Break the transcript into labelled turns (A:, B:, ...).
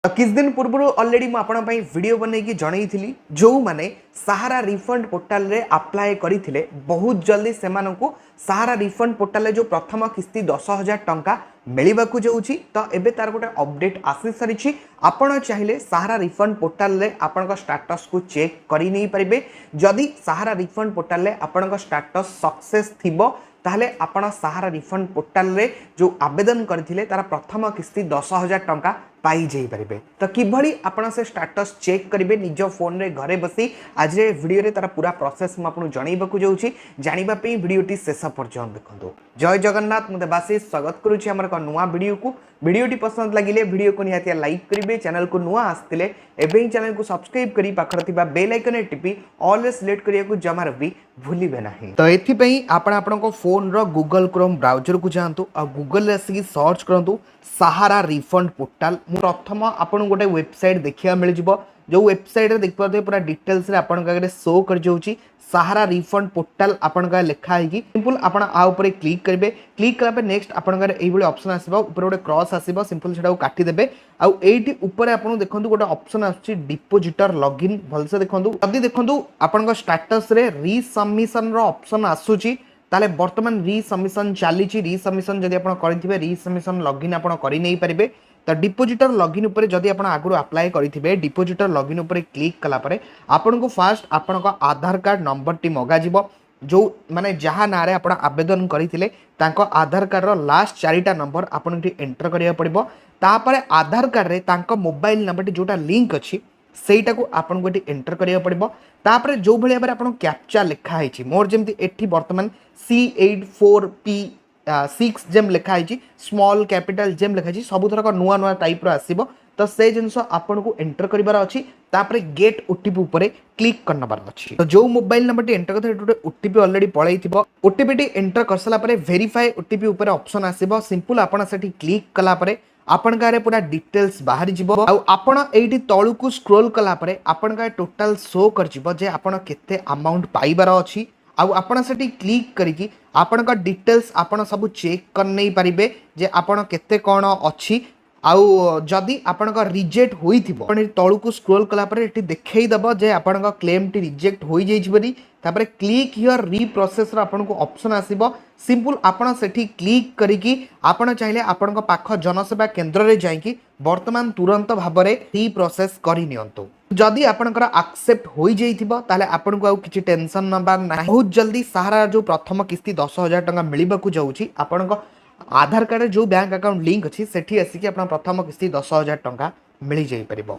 A: किछ दिन पूर्व ऑलरेडी मुझे वीडियो बनई जनई जो मैंने सहारा रिफंड पोर्टाल रे अप्लाई करते बहुत जल्दी से सहारा रिफंड पोर्टाल रे जो प्रथम किस्ती 10,000 टंका मिलवा जाऊँगी तो एबे तार गोटे अपडेट आसी सारी आपण चाहिए सहारा रिफंड पोर्टाल रे आपण स्टाटस को चेक कर नहीं पारे जदि सहारा रिफंड पोर्टाल रे आपण स्टाटस सक्सेस थिबो ताहले आपण सहारा रिफंड पोर्टाल रे जो आवेदन करथिले तार प्रथम किस्ती 10,000 टंका पाई जाई परिबे। तो किभली आपण से स्टेटस चेक करिवे निज फोन रे घरे बसी आज रे वीडियो रे तार पूरा प्रोसेस म आपन जणाइबाकू जाउची जानिबा पे वीडियोटी शेष पर्यंत देखंतु। जय जगन्नाथ मुते बासी स्वागत करूची हमर को नुवा वीडियो को। वीडियोटी पसंद लागिले वीडियो को निहाती लाइक करिवे, चैनल को नुवा आस्तिले एबे चैनल को सब्सक्राइब करी पाखर थिबा बेल आइकन रे टिपी ऑल रे सिलेक्ट करिया को जमार भी भूलिबे नाही। तो एथि पई आपण को फोन रो गूगल क्रोम ब्राउजर को जांतु आ गूगल रे आसी सर्च करंतु सहारा रिफंड पोर्टाल। प्रथम आपन गोटे वेबसाइट देखिया मिल जिवो जो वेबसाइट रे देख पाते पूरा डिटेल्स रे आपन का शो कर जाउची सहारा रिफंड पोर्टाल आपन का लिखा है कि सिंपल आपन आ ऊपर क्लिक करिवे। क्लिक कला पे नेक्स्ट आपन का एई बळे ऑप्शन आसीबो ऊपर गोटे क्रॉस आसीबो सिंपल सेटा को काटी देबे आ एठी ऊपर आपन देखंतु गोटे ऑप्शन आछि डिपॉजिटर लॉगिन भल से देखंतु जदी देखंतु आपन का स्टेटस रे रीसबमिशन रो ऑप्शन आसुची ताले वर्तमान रीसबमिशन चली रीसबमिशन जदि आपन करथिबे रीसबमिशन लॉगिन आपन करि नै परिबे। तो डिपॉजिटर लॉगिन ऊपर जदि आपन आगु अप्लाई करथिबे डिपॉजिटर लॉगिन ऊपर क्लिक कला परे आपन को फास्ट आपन को आधार कार्ड नंबर टी मगा जिवो जो माने जहा नारे आपन आवेदन करथिले तांको आधार कार्ड रो लास्ट 4टा नंबर आपन एठी एंटर करिया पड़िबो। तापरे आधार कार्ड रे तांको मोबाइल नंबर टी जोटा लिंक अछि सेटा को आपन को एठी एंटर करिया पड़िबो। तापरे जो भलिया बारे आपन कैप्चा लिखा हैछि मोर जेमति एठी वर्तमान C84P6 जेम लिखा है स्मॉल कैपिटल जेम लिखा है सब थरक नुआ नुआ टाइप रो आसीबो। तो से जिनस आपन को एंटर करिबार अछि तापरे गेट ओटीपी ऊपर क्लिक करनबार अछि। तो जो मोबाइल नंबर टी एंटर करथे ओटीपी ऑलरेडी पळै थिबो ओटीपी टी एंटर करसला परे वेरीफाई ओटीपी ऊपर ऑप्शन आसीबो सिंपल आपन सेठी क्लिक कला परे आपन का पूरा डिटेल्स बाहरी जिवो आ आपन एठी तळु को स्क्रॉल कला परे आपन का टोटल शो कर जिवो जे आपन केते अमाउंट पाइबार अछि आउ आपण सेठी क्लिक करिकी आपण का डिटेल्स आपण सब चेक कर नहीं पारिबे जे आपण केते कोन अछि आउ जदी आपण का रिजेक्ट होई थिबो आपण तळु को स्क्रॉल कला परे एठी देखै दबो जे आपण का क्लेम टी रिजेक्ट होई जाई छिबरी तापरे क्लिक हियर रीप्रोसेस रा आपण को ऑप्शन आसीबो सिंपल आपण सेठी क्लिक करिकी आपण चाहिले आपण का पाख जनसेवा केंद्र रे जाईकी वर्तमान तुरंत भाबरे रीप्रोसेस करि नियंतु। जदि आपनकर एक्सेप्ट होई जाइथिबो ताले आपन को आ किछि टेंशन नबा नाही बहुत जल्दी सहारा जो प्रथम किस्ती 10,000 टंका मिलिबा को जाउची आपन को आधार कार्ड जो बैंक अकाउंट लिंक अछि सेठी आसी कि आपन प्रथम किस्ती 10,000 टंका मिली जाई परिबो।